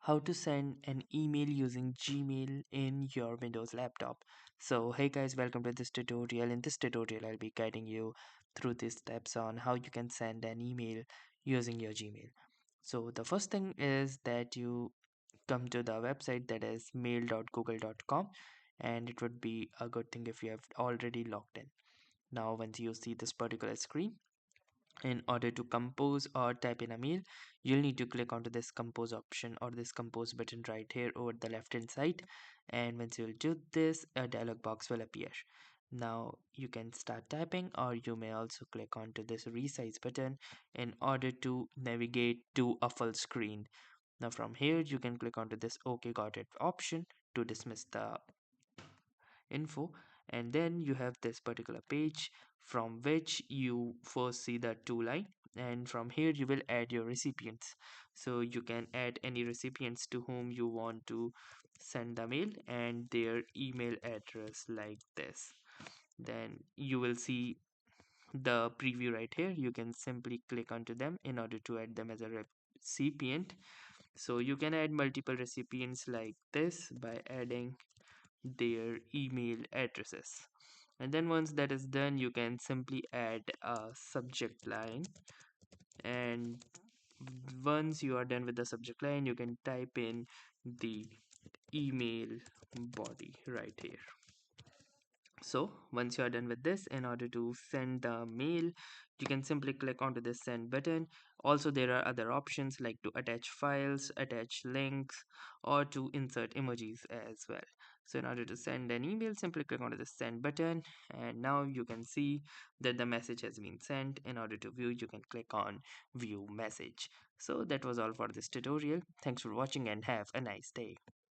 How to send an email using Gmail in your Windows laptop. So hey guys, welcome to this tutorial. In this tutorial I'll be guiding you through these steps on how you can send an email using your Gmail. So the first thing is that you come to the website, that is mail.google.com, and it would be a good thing if you have already logged in. Now once you see this particular screen, in order to compose or type in a mail, you'll need to click onto this compose option or this compose button right here over the left hand side, and once you'll do this, a dialog box will appear. Now you can start typing, or you may also click onto this resize button in order to navigate to a full screen. Now from here you can click onto this OK got it option to dismiss the info, and then you have this particular page from which you first see the two line, and from here you will add your recipients. So you can add any recipients to whom you want to send the mail and their email address like this. Then you will see the preview right here. You can simply click onto them in order to add them as a recipient. So you can add multiple recipients like this by adding their email addresses, and then once that is done you can simply add a subject line, and once you are done with the subject line you can type in the email body right here. So once you are done with this, in order to send the mail, you can simply click onto the send button. Also, there are other options like to attach files, attach links, or to insert emojis as well. So in order to send an email, simply click onto the send button, and now you can see that the message has been sent. In order to view, you can click on view message. So that was all for this tutorial. Thanks for watching and have a nice day.